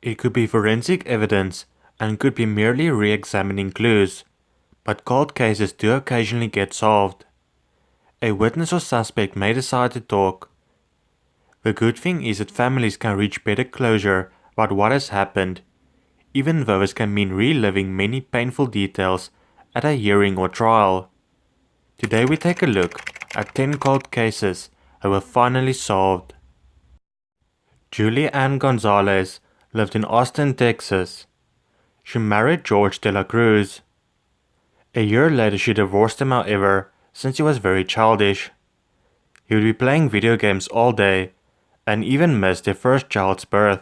It could be forensic evidence and could be merely re-examining clues, but cold cases do occasionally get solved. A witness or suspect may decide to talk. The good thing is that families can reach better closure about what has happened, even though this can mean reliving many painful details at a hearing or trial. Today we take a look at 10 cold cases that were finally solved. Ann Gonzalez lived in Austin, Texas. She married George de la Cruz. A year later she divorced him, however, since he was very childish. He would be playing video games all day and even missed their first child's birth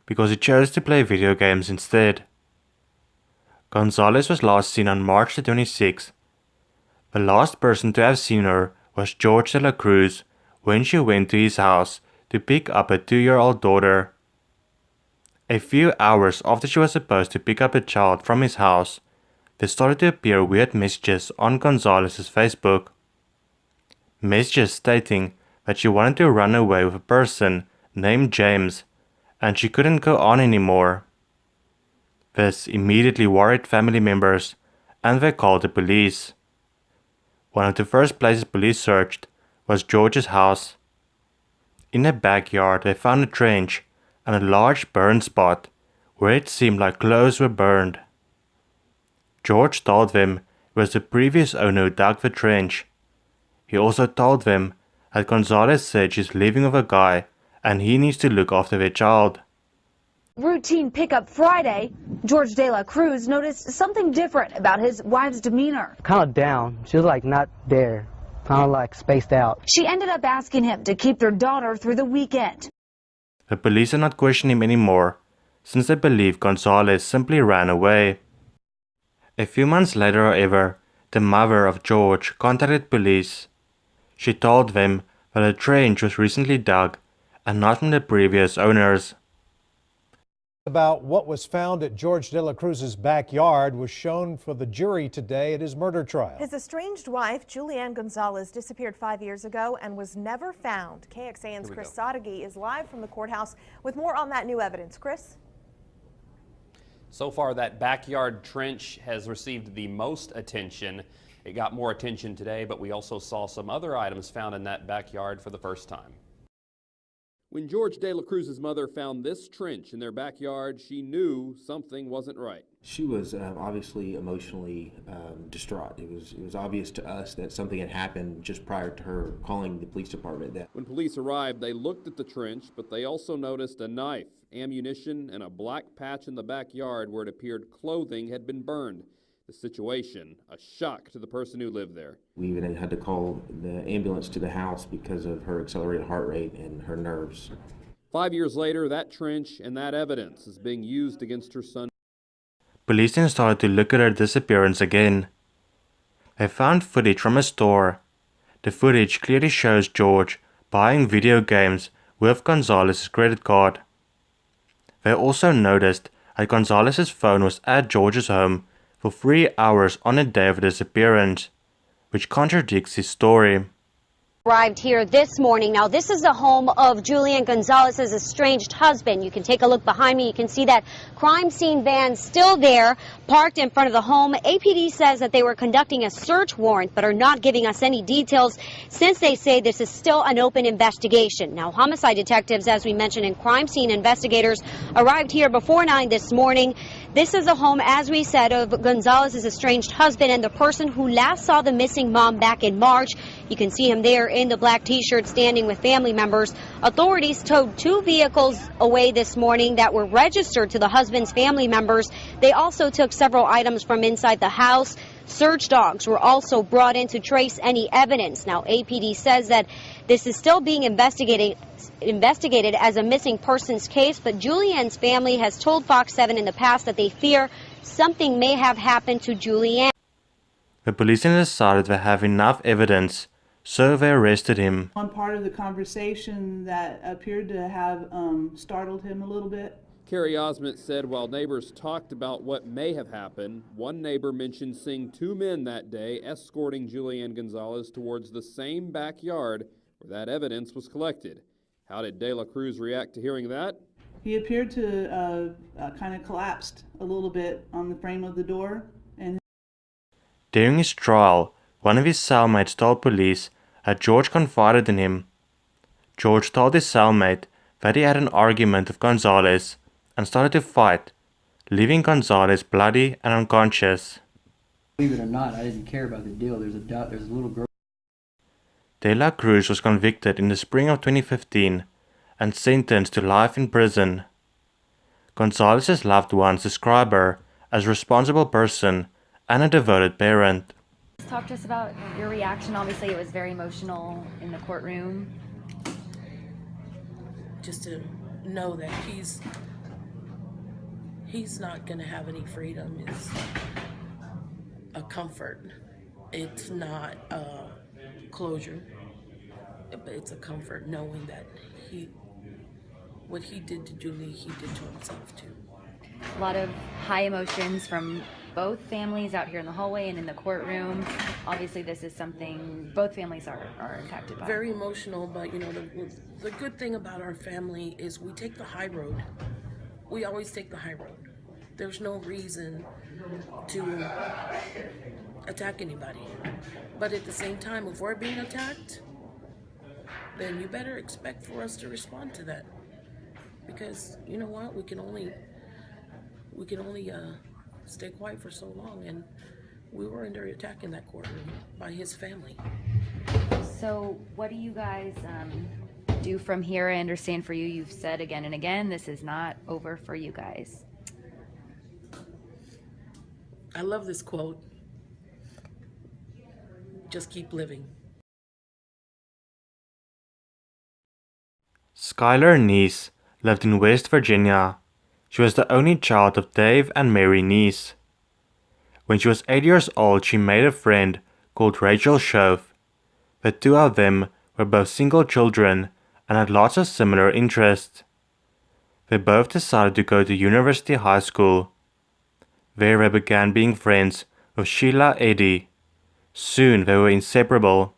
because he chose to play video games instead. Gonzalez was last seen on March the 26th. The last person to have seen her was George de la Cruz when she went to his house to pick up a 2-year-old daughter. A few hours after she was supposed to pick up a child from his house, there started to appear weird messages on Gonzalez's Facebook. Messages stating that she wanted to run away with a person named James and she couldn't go on anymore. This immediately worried family members and they called the police. One of the first places police searched was George's house. In the backyard they found a trench and a large burn spot where it seemed like clothes were burned. George told them it was the previous owner who dug the trench. He also told them that Gonzalez said she's living with a guy and he needs to look after their child. Routine pickup Friday, George de la Cruz noticed something different about his wife's demeanor. Kind of down. She was like not there, kind of like spaced out. She ended up asking him to keep their daughter through the weekend. The police are not questioning him anymore since they believe Gonzalez simply ran away. A few months later, however, the mother of George contacted police. She told them that a trench was recently dug and not from the previous owners. About what was found at George de la Cruz's backyard was shown for the jury today at his murder trial. His estranged wife, Ann Gonzalez, disappeared 5 years ago and was never found. KXAN's Chris Sadeghi is live from the courthouse with more on that new evidence. Chris? So far, that backyard trench has received the most attention. It got more attention today, but we also saw some other items found in that backyard for the first time. When George de la Cruz's mother found this trench in their backyard, she knew something wasn't right. She was obviously emotionally distraught. It was obvious to us that something had happened just prior to her calling the police department. When police arrived, they looked at the trench, but they also noticed a knife, ammunition, and a black patch in the backyard where it appeared clothing had been burned. The situation, a shock to the person who lived there. We even had to call the ambulance to the house because of her accelerated heart rate and her nerves. 5 years later, that trench and that evidence is being used against her son. Police then started to look at her disappearance again. They found footage from a store. The footage clearly shows George buying video games with Gonzalez's credit card. They also noticed that Gonzalez's phone was at George's home for 3 hours on the day of the disappearance, which contradicts his story. Arrived here this morning. Now, this is the home of Ann Gonzalez's estranged husband. You can take a look behind me. You can see that crime scene van still there, parked in front of the home. APD says that they were conducting a search warrant, but are not giving us any details since they say this is still an open investigation. Now, homicide detectives, as we mentioned, and crime scene investigators arrived here before 9 this morning. This is a home, as we said, of Gonzalez's estranged husband and the person who last saw the missing mom back in March. You can see him there in the black T-shirt standing with family members. Authorities towed 2 vehicles away this morning that were registered to the husband's family members. They also took several items from inside the house. Search dogs were also brought in to trace any evidence. Now, APD says that this is still being investigated as a missing persons case, but Julianne's family has told Fox 7 in the past that they fear something may have happened to Julianne. The police decided they have enough evidence, so they arrested him. One part of the conversation that appeared to have startled him a little bit. Carrie Osment said while neighbors talked about what may have happened, one neighbor mentioned seeing 2 men that day escorting Ann Gonzalez towards the same backyard where that evidence was collected. How did De La Cruz react to hearing that? He appeared to kind of collapsed a little bit on the frame of the door. And During his trial, one of his cellmates told police that George confided in him. George told his cellmate that he had an argument with Gonzalez and started to fight, leaving Gonzalez bloody and unconscious. Believe it or not, I didn't care about the deal. There's a little girl. De La Cruz was convicted in the spring of 2015 and sentenced to life in prison. Gonzalez's loved ones describe her as a responsible person and a devoted parent. Talk to us about your reaction. Obviously, it was very emotional in the courtroom. Just to know that he's not going to have any freedom is a comfort. It's not a closure, but it's a comfort knowing that what he did to Julie, he did to himself too. A lot of high emotions from both families out here in the hallway and in the courtroom. Obviously, this is something both families are impacted by. Very emotional, but you know, the good thing about our family is we take the high road. We always take the high road. There's no reason to attack anybody. But at the same time, if we're being attacked, then you better expect for us to respond to that. Because you know what, we can only stay quiet for so long, and we were under attack in that courtroom by his family. So what do you guys do from here? I understand for you, you've said again and again, this is not over for you guys. I love this quote. Just keep living. Skylar Neese lived in West Virginia. She was the only child of Dave and Mary Neese. When she was 8 years old, she made a friend called Rachel Shove. The two of them were both single children and had lots of similar interests. They both decided to go to University High School. There they began being friends with Sheila Eddy. Soon they were inseparable.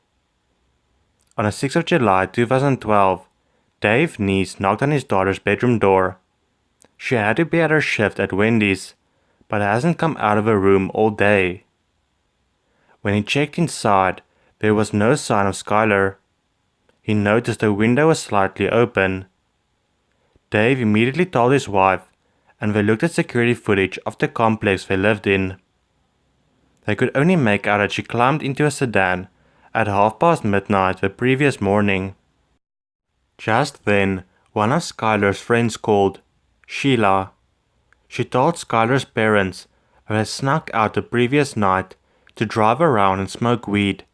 On the 6th of July 2012, Dave Neese knocked on his daughter's bedroom door. She had to be at her shift at Wendy's, but hasn't come out of her room all day. When he checked inside, there was no sign of Skylar. He noticed the window was slightly open. Dave immediately told his wife, and they looked at security footage of the complex they lived in. They could only make out that she climbed into a sedan at midnight the previous morning. Just then, one of Skylar's friends called, Sheila. She told Skylar's parents they had snuck out the previous night to drive around and smoke weed,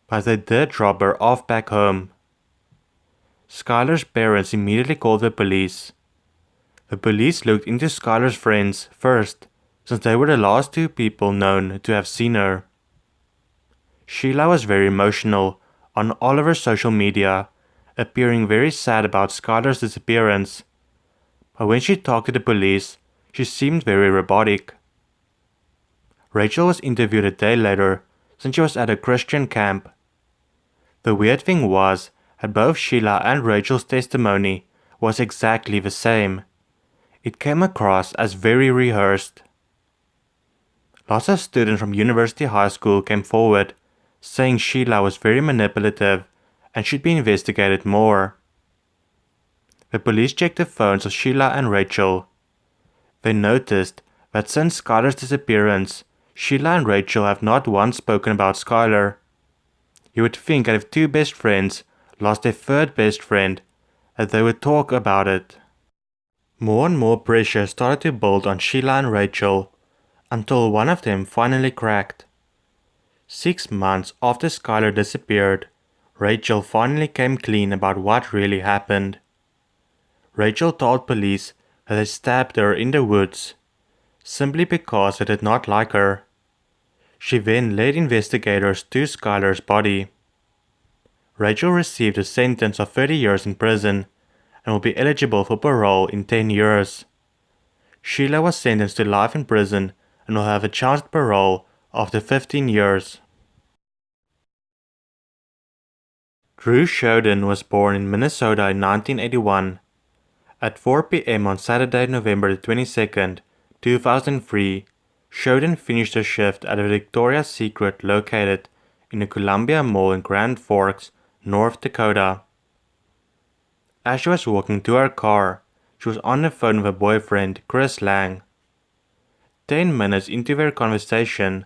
but they did drop her off back home. Skylar's parents immediately called the police. The police looked into Skylar's friends first, since they were the last two people known to have seen her. Sheila was very emotional on all of her social media, appearing very sad about Skylar's disappearance. But when she talked to the police, she seemed very robotic. Rachel was interviewed a day later, since she was at a Christian camp. The weird thing was that both Sheila and Rachel's testimony was exactly the same. It came across as very rehearsed. Lots of students from University High School came forward, saying Sheila was very manipulative and should be investigated more. The police checked the phones of Sheila and Rachel. They noticed that since Skylar's disappearance, Sheila and Rachel have not once spoken about Skylar. You would think that if two best friends lost their third best friend, that they would talk about it. More and more pressure started to build on Sheila and Rachel, until one of them finally cracked. 6 months after Skylar disappeared, Rachel finally came clean about what really happened. Rachel told police that they stabbed her in the woods, simply because they did not like her. She then led investigators to Skylar's body. Rachel received a sentence of 30 years in prison and will be eligible for parole in 10 years. Sheila was sentenced to life in prison and will have a chance at parole after 15 years. Dru Sjodin was born in Minnesota in 1981. At 4 p.m. on Saturday, November the 22nd, 2003, Sjodin finished her shift at a Victoria's Secret located in the Columbia Mall in Grand Forks, North Dakota. As she was walking to her car, she was on the phone with her boyfriend, Chris Lang. 10 minutes into their conversation,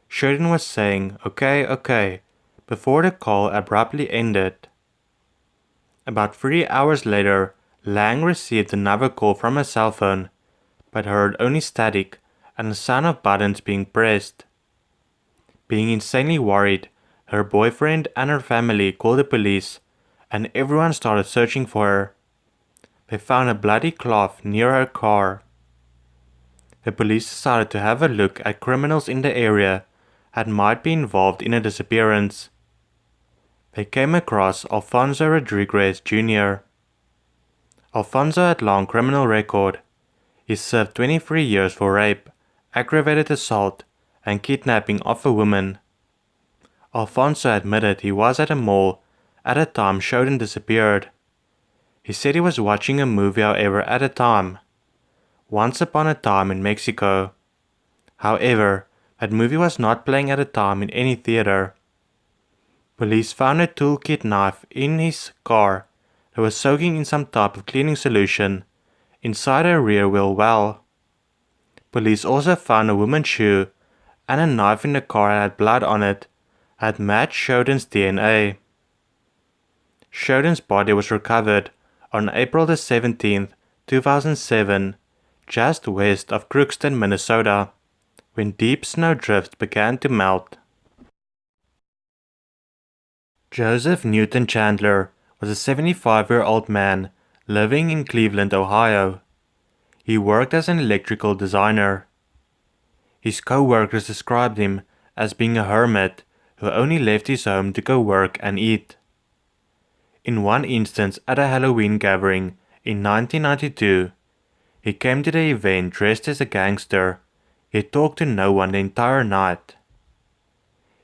Sjodin was saying, okay, before the call abruptly ended. About 3 hours later, Lang received another call from her cell phone, but heard only static and the sound of buttons being pressed. Being insanely worried, her boyfriend and her family called the police, and everyone started searching for her. They found a bloody cloth near her car. The police decided to have a look at criminals in the area that might be involved in a disappearance. They came across Alfonso Rodriguez Jr. Alfonso had a long criminal record. He served 23 years for rape, aggravated assault, and kidnapping of a woman. Alfonso admitted he was at a mall at the time Sjodin disappeared. He said he was watching a movie, however, at the time, Once Upon a Time in Mexico. However, that movie was not playing at the time in any theater. Police found a toolkit knife in his car that was soaking in some type of cleaning solution inside a rear wheel well. Police also found a woman's shoe and a knife in the car that had blood on it that matched Sjodin's DNA. Sjodin's body was recovered on April the 17th, 2007, just west of Crookston, Minnesota, when deep snowdrifts began to melt. Joseph Newton Chandler was a 75-year-old man living in Cleveland, Ohio. He worked as an electrical designer. His co-workers described him as being a hermit who only left his home to go work and eat. In one instance at a Halloween gathering in 1992, he came to the event dressed as a gangster, yet talked to no one the entire night.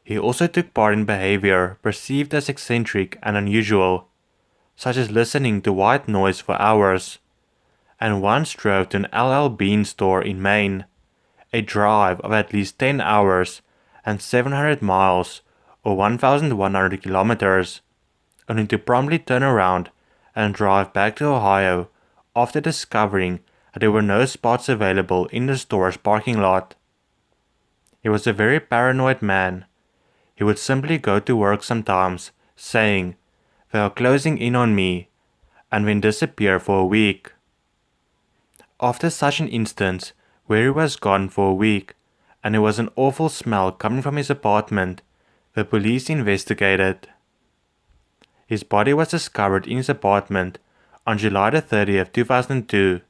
He also took part in behavior perceived as eccentric and unusual, such as listening to white noise for hours, and once drove to an LL Bean store in Maine, a drive of at least 10 hours and 700 miles or 1,100 kilometers, only to promptly turn around and drive back to Ohio after discovering that there were no spots available in the store's parking lot. He was a very paranoid man. He would simply go to work sometimes, saying, "They are closing in on me," and then disappear for a week. After such an instance, where he was gone for a week, and there was an awful smell coming from his apartment, the police investigated. His body was discovered in his apartment on July the 30th, 2002.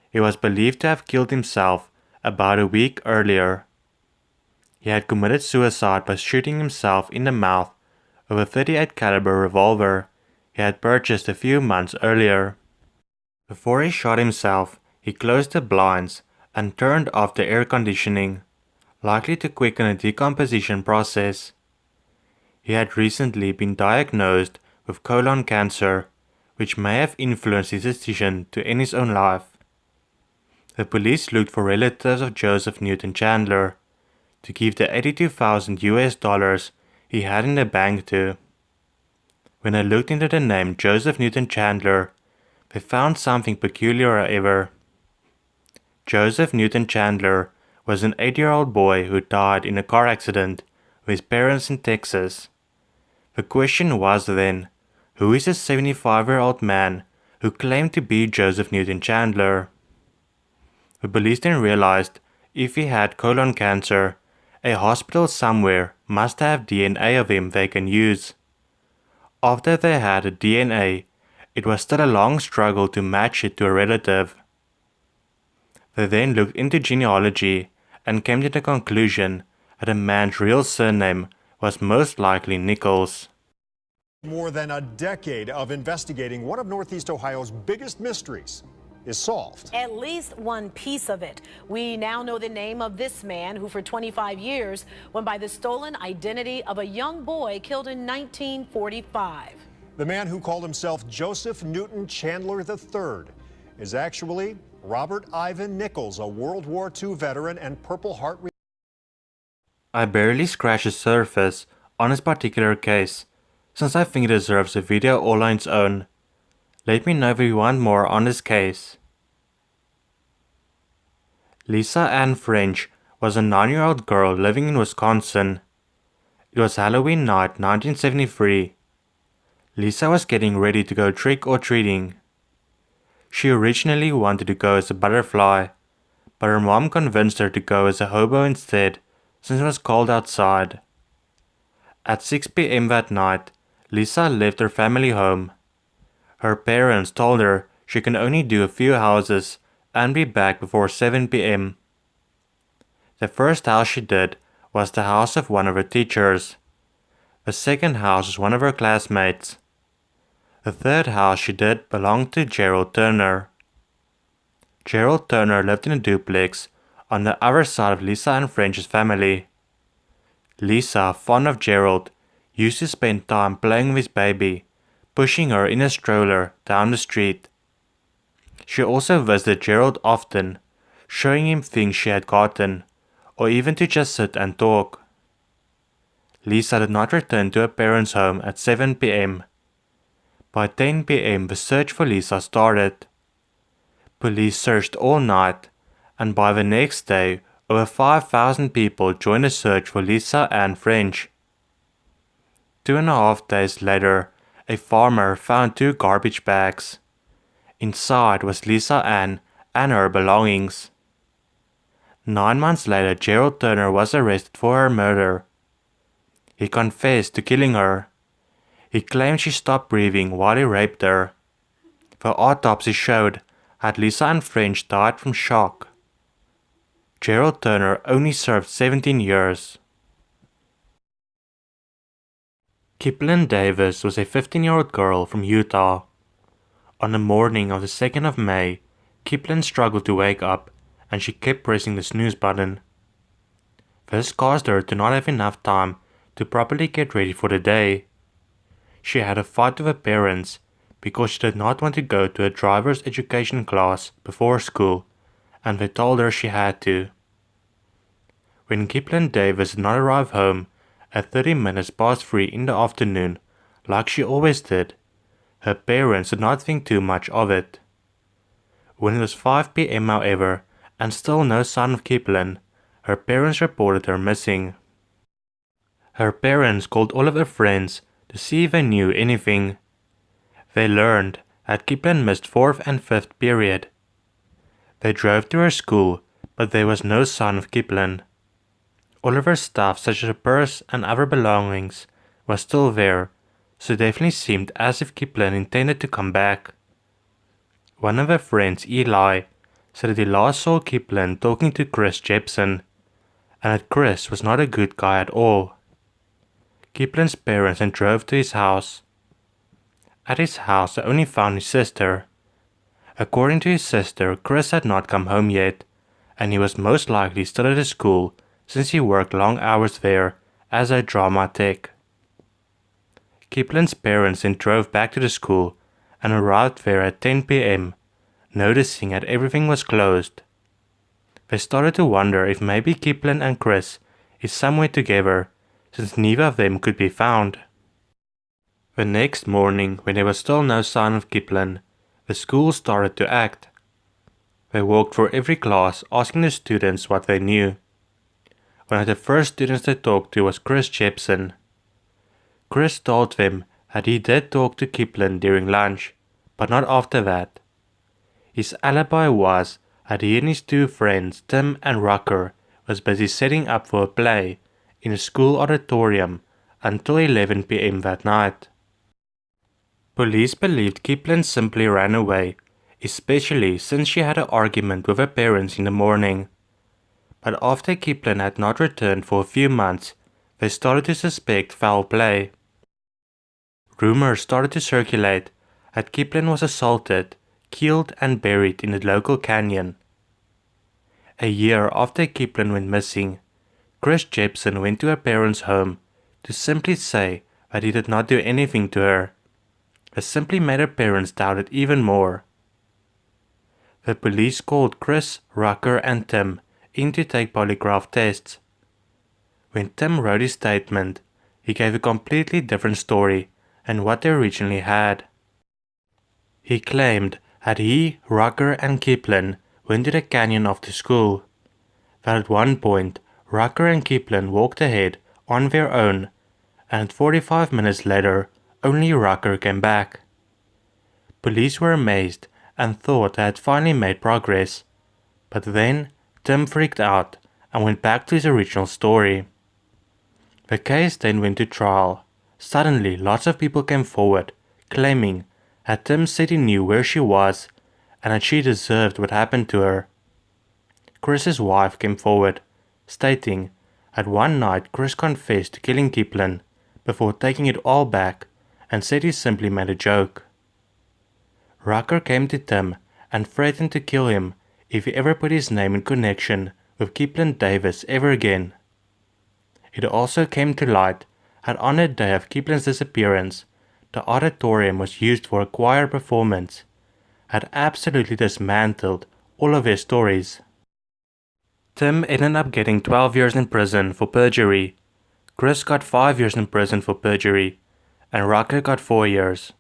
He was believed to have killed himself about a week earlier. He had committed suicide by shooting himself in the mouth with a .38 caliber revolver he had purchased a few months earlier. Before he shot himself, he closed the blinds and turned off the air conditioning, likely to quicken the decomposition process. He had recently been diagnosed with colon cancer, which may have influenced his decision to end his own life. The police looked for relatives of Joseph Newton Chandler to give the $82,000 he had in the bank to. When they looked into the name Joseph Newton Chandler, they found something peculiar, however. Joseph Newton Chandler was an 8-year-old boy who died in a car accident with his parents in Texas. The question was then, who is a 75-year-old man who claimed to be Joseph Newton Chandler? The police then realized if he had colon cancer, a hospital somewhere must have DNA of him they can use. After they had a DNA, it was still a long struggle to match it to a relative. They then looked into genealogy and came to the conclusion that a man's real surname was most likely Nichols. More than a decade of investigating one of Northeast Ohio's biggest mysteries is solved. At least one piece of it. We now know the name of this man who for 25 years went by the stolen identity of a young boy killed in 1945. The man who called himself Joseph Newton Chandler III. is actually Robert Ivan Nichols, a World War II veteran and Purple Heart. I barely scratched the surface on this particular case, since I think it deserves a video all on its own. Let me know if you want more on this case. Lisa Ann French was a 9-year-old girl living in Wisconsin. It was Halloween night 1973. Lisa was getting ready to go trick-or-treating. She originally wanted to go as a butterfly, but her mom convinced her to go as a hobo instead, since it was cold outside. At 6 p.m. that night, Lisa left her family home. Her parents told her she can only do a few houses and be back before 7 p.m. The first house she did was the house of one of her teachers. The second house was one of her classmates. The third house she did belonged to Gerald Turner. Gerald Turner lived in a duplex on the other side of Lisa and French's family. Lisa, fond of Gerald, used to spend time playing with his baby, pushing her in a stroller down the street. She also visited Gerald often, showing him things she had gotten, or even to just sit and talk. Lisa did not return to her parents' home at 7 p.m. By 10 p.m. the search for Lisa started. Police searched all night, and by the next day, over 5,000 people joined the search for Lisa Ann French. 2.5 days later, a farmer found 2 garbage bags. Inside was Lisa Ann and her belongings. 9 months later, Gerald Turner was arrested for her murder. He confessed to killing her. He claimed she stopped breathing while he raped her. The autopsy showed that Lisa Ann French died from shock. Gerald Turner only served 17 years. Kiplyn Davis was a 15-year-old girl from Utah. On the morning of the 2nd of May, Kiplyn struggled to wake up, and she kept pressing the snooze button. This caused her to not have enough time to properly get ready for the day. She had a fight with her parents because she did not want to go to a driver's education class before school, and they told her she had to. When Kiplyn Davis did not arrive home at 30 minutes past 3 in the afternoon, like she always did, her parents did not think too much of it. When it was 5 p.m. however, and still no sign of Kiplyn, her parents reported her missing. Her parents called all of her friends to see if they knew anything. They learned that Kiplyn missed 4th and 5th period. They drove to her school, but there was no sign of Kiplyn. All of her stuff, such as her purse and other belongings, was still there, so it definitely seemed as if Kiplyn intended to come back. One of her friends, Eli, said that he last saw Kiplyn talking to Chris Jepson, and that Chris was not a good guy at all. Kiplyn's parents then drove to his house. At his house, they only found his sister. According to his sister, Chris had not come home yet, and he was most likely still at his school since he worked long hours there as a drama tech. Kiplyn's parents then drove back to the school and arrived there at 10 p.m., noticing that everything was closed. They started to wonder if maybe Kiplyn and Chris is somewhere together, since neither of them could be found. The next morning, when there was still no sign of Kiplyn, the school started to act. They walked through every class, asking the students what they knew. One of the first students they talked to was Chris Jepson. Chris told them that he did talk to Kiplyn during lunch, but not after that. His alibi was that he and his 2 friends, Tim and Rucker, was busy setting up for a play in a school auditorium until 11 p.m. that night. Police believed Kiplyn simply ran away, especially since she had an argument with her parents in the morning. But after Kiplyn had not returned for a few months, they started to suspect foul play. Rumors started to circulate that Kiplyn was assaulted, killed and buried in the local canyon. A year after Kiplyn went missing, Chris Jepson went to her parents' home to simply say that he did not do anything to her. This simply made her parents doubt it even more. the police called Chris, Rucker and Tim in to take polygraph tests. When Tim wrote his statement, he gave a completely different story than what they originally had. He claimed that he, Rucker and Kiplyn went to the canyon after school, that at one point Rucker and Kiplyn walked ahead on their own, and 45 minutes later only Rucker came back. Police were amazed and thought they had finally made progress, but then Tim freaked out and went back to his original story. The case then went to trial. Suddenly lots of people came forward, claiming that Tim said he knew where she was and that she deserved what happened to her. Chris's wife came forward, stating that one night Chris confessed to killing Kiplyn before taking it all back and said he simply made a joke. Rucker came to Tim and threatened to kill him if he ever put his name in connection with Kiplyn Davis ever again. It also came to light that on the day of Kiplyn's disappearance, the auditorium was used for a choir performance, had absolutely dismantled all of his stories. Tim ended up getting 12 years in prison for perjury, Chris got 5 years in prison for perjury, and Rucker got 4 years.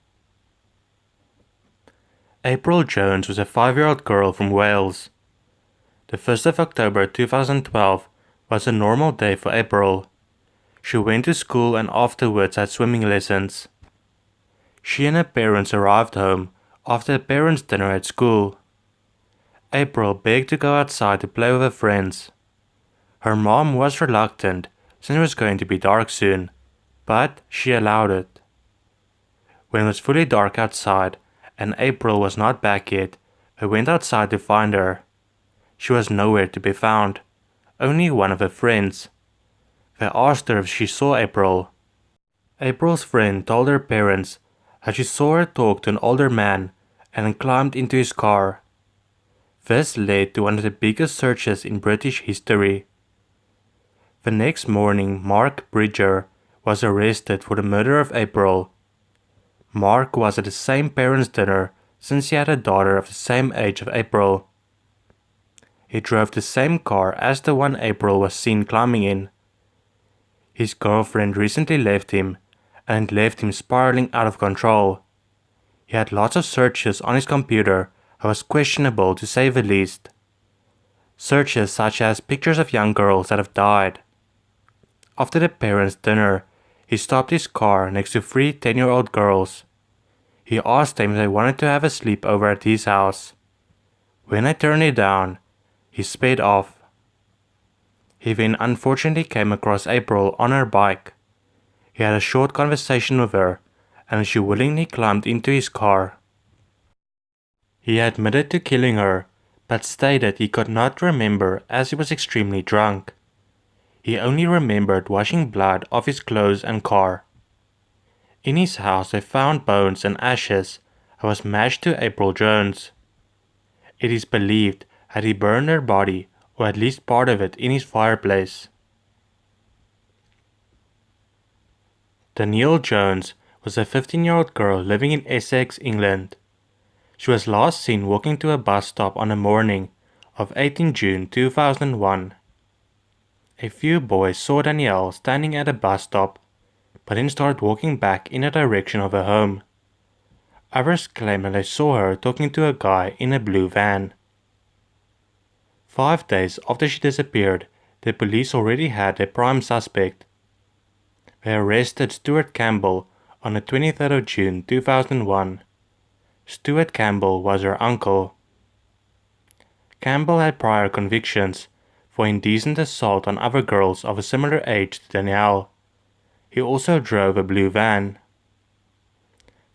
April Jones was a 5-year-old girl from Wales. The 1st of October 2012 was a normal day for April. She went to school and afterwards had swimming lessons. She and her parents arrived home after a parents' dinner at school. April begged to go outside to play with her friends. Her mom was reluctant since it was going to be dark soon, but she allowed it. When it was fully dark outside and April was not back yet, they went outside to find her. She was nowhere to be found, only one of her friends. They asked her if she saw April. April's friend told her parents that she saw her talk to an older man and then climbed into his car. This led to one of the biggest searches in British history. The next morning, Mark Bridger was arrested for the murder of April. Mark was at the same parents' dinner since he had a daughter of the same age of April. He drove the same car as the one April was seen climbing in. His girlfriend recently left him and left him spiraling out of control. He had lots of searches on his computer that was questionable to say the least. Searches such as pictures of young girls that have died. After the parents' dinner, he stopped his car next to 3 10-year-old girls. He asked them if they wanted to have a sleepover at his house. When they turned it down, he sped off. He then unfortunately came across April on her bike. He had a short conversation with her, and she willingly climbed into his car. He admitted to killing her, but stated he could not remember as he was extremely drunk. He only remembered washing blood off his clothes and car. In his house they found bones and ashes that was matched to April Jones. It is believed that he burned her body, or at least part of it, in his fireplace. Danielle Jones was a 15-year-old girl living in Essex, England. She was last seen walking to a bus stop on the morning of 18 June 2001. A few boys saw Danielle standing at a bus stop, but then started walking back in the direction of her home. Others claim that they saw her talking to a guy in a blue van. 5 days after she disappeared, the police already had their prime suspect. They arrested Stuart Campbell on the 23rd of June 2001. Stuart Campbell was her uncle. Campbell had prior convictions for indecent assault on other girls of a similar age to Danielle. He also drove a blue van.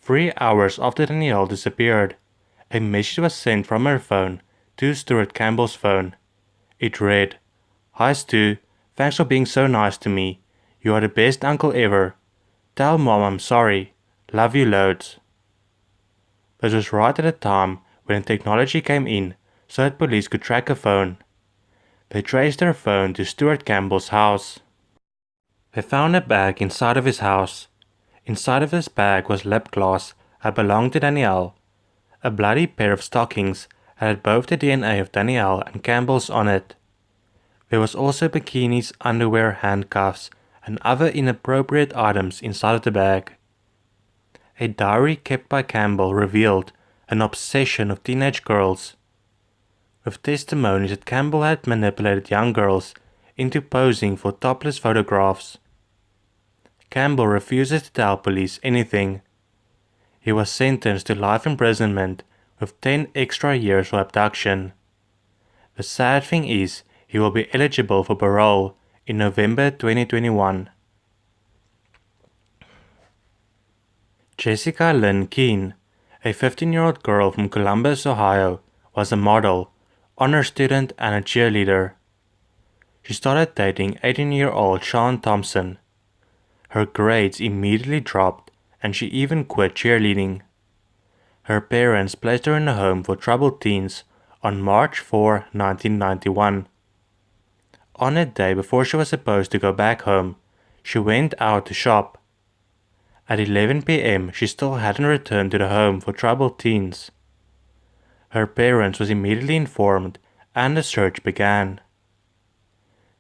3 hours after Danielle disappeared, a message was sent from her phone to Stuart Campbell's phone. It read, "Hi Stu, thanks for being so nice to me. You are the best uncle ever. Tell Mom I'm sorry. Love you loads." This was right at a time when technology came in so that police could track her phone. They traced her phone to Stuart Campbell's house. They found a bag inside of his house. Inside of this bag was lip gloss that belonged to Danielle, a bloody pair of stockings had both the DNA of Danielle and Campbell's on it. There was also bikinis, underwear, handcuffs, and other inappropriate items inside of the bag. A diary kept by Campbell revealed an obsession of teenage girls, with testimonies that Campbell had manipulated young girls into posing for topless photographs. Campbell refuses to tell police anything. He was sentenced to life imprisonment with 10 extra years for abduction. The sad thing is, he will be eligible for parole in November 2021. Jessica Lynn Keene, a 15-year-old girl from Columbus, Ohio, was a model, honor student, and a cheerleader. She started dating 18-year-old Sean Thompson. Her grades immediately dropped, and she even quit cheerleading. Her parents placed her in a home for troubled teens on March 4, 1991. On a day before she was supposed to go back home, she went out to shop. At 11 p.m., she still hadn't returned to the home for troubled teens. Her parents was immediately informed, and the search began.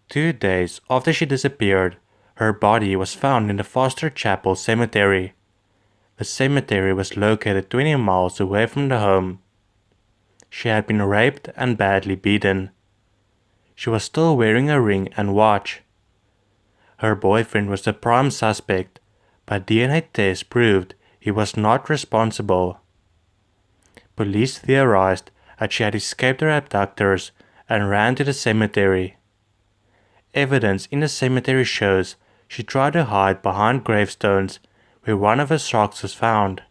2 days after she disappeared, her body was found in the Foster Chapel Cemetery. The cemetery was located 20 miles away from the home. She had been raped and badly beaten. She was still wearing a ring and watch. Her boyfriend was the prime suspect, but DNA tests proved he was not responsible. Police theorized that she had escaped her abductors and ran to the cemetery. Evidence in the cemetery shows she tried to hide behind gravestones where one of her socks was found,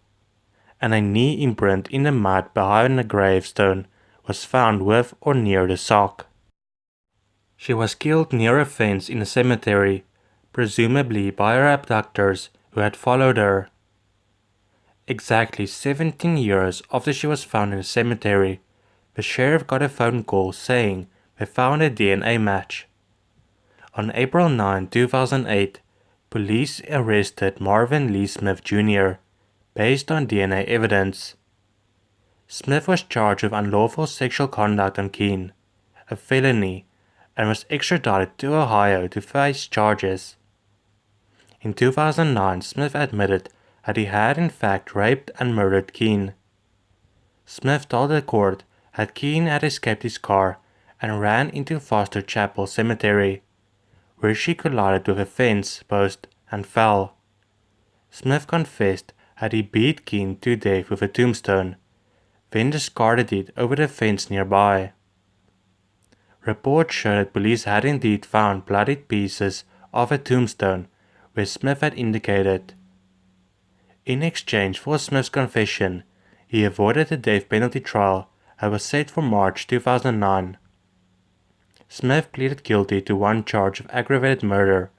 and a knee imprint in the mud behind the gravestone was found with or near the sock. She was killed near a fence in the cemetery, presumably by her abductors who had followed her. Exactly 17 years after she was found in the cemetery, the sheriff got a phone call saying they found a DNA match. On April 9, 2008, police arrested Marvin Lee Smith Jr. based on DNA evidence. Smith was charged with unlawful sexual conduct on Keene, a felony, and was extradited to Ohio to face charges. In 2009, Smith admitted that he had in fact raped and murdered Keene. Smith told the court that Keene had escaped his car and ran into Foster Chapel Cemetery, where she collided with a fence post and fell. Smith confessed that he beat Keene to death with a tombstone, then discarded it over the fence nearby. Reports show that police had indeed found bloodied pieces of a tombstone where Smith had indicated. In exchange for Smith's confession, he avoided the death penalty trial that was set for March 2009. Smith pleaded guilty to one charge of aggravated murder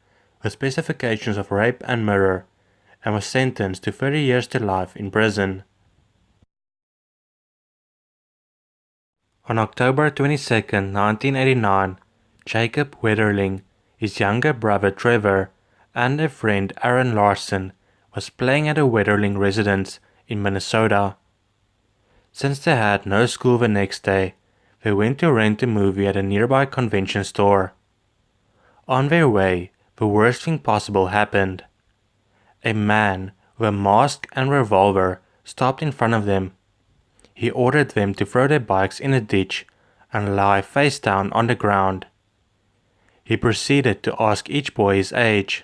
with specifications of rape and murder, and was sentenced to 30 years to life in prison. On October 22, 1989, Jacob Wetterling, his younger brother Trevor, and a friend Aaron Larson was playing at a Wetterling residence in Minnesota. Since they had no school the next day, they went to rent a movie at a nearby convention store. On their way, the worst thing possible happened. A man with a mask and revolver stopped in front of them. He ordered them to throw their bikes in a ditch and lie face down on the ground. He proceeded to ask each boy his age.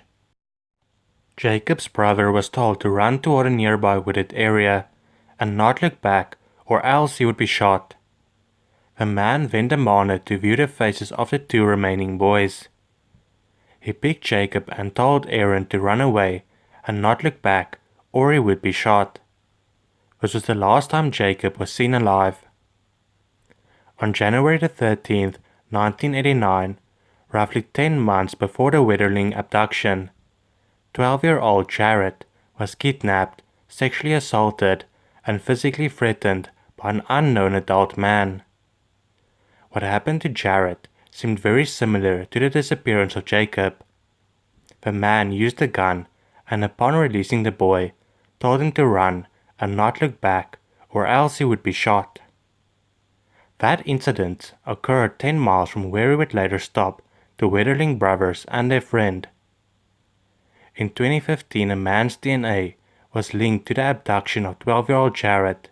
Jacob's brother was told to run toward a nearby wooded area and not look back, or else he would be shot. The man then demanded to view the faces of the two remaining boys. He picked Jacob and told Aaron to run away and not look back, or he would be shot. This was the last time Jacob was seen alive. On January 13, 1989, roughly 10 months before the Wetterling abduction, 12-year-old Jarrett was kidnapped, sexually assaulted, and physically threatened by an unknown adult man. What happened to Jarrett seemed very similar to the disappearance of Jacob. The man used a gun and upon releasing the boy, told him to run and not look back, or else he would be shot. That incident occurred 10 miles from where he would later stop the Wetterling brothers and their friend. In 2015, a man's DNA was linked to the abduction of 12-year-old Jared.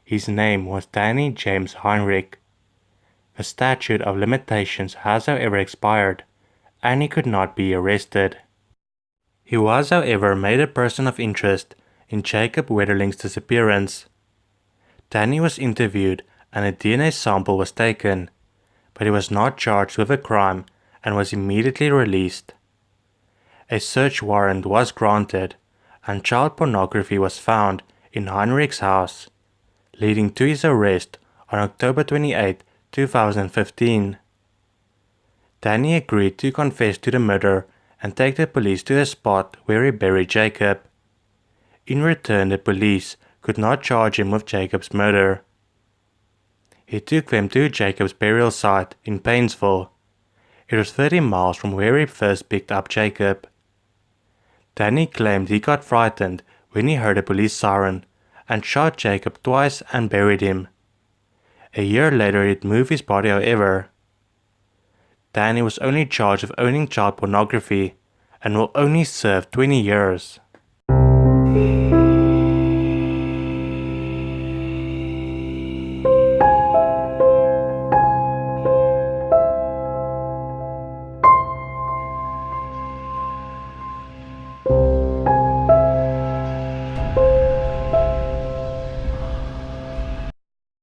His name was Danny James Heinrich. The statute of limitations has however expired, and he could not be arrested. He was however made a person of interest in Jacob Wetterling's disappearance. Danny was interviewed and a DNA sample was taken, but he was not charged with a crime and was immediately released. A search warrant was granted, and child pornography was found in Heinrich's house, leading to his arrest on October 28, 2015. Danny agreed to confess to the murder and take the police to the spot where he buried Jacob. In return, the police could not charge him with Jacob's murder. He took them to Jacob's burial site in Painesville. It was 30 miles from where he first picked up Jacob. Danny claimed he got frightened when he heard a police siren and shot Jacob twice and buried him. A year later he'd moved his body however. Danny was only charged with owning child pornography and will only serve 20 years.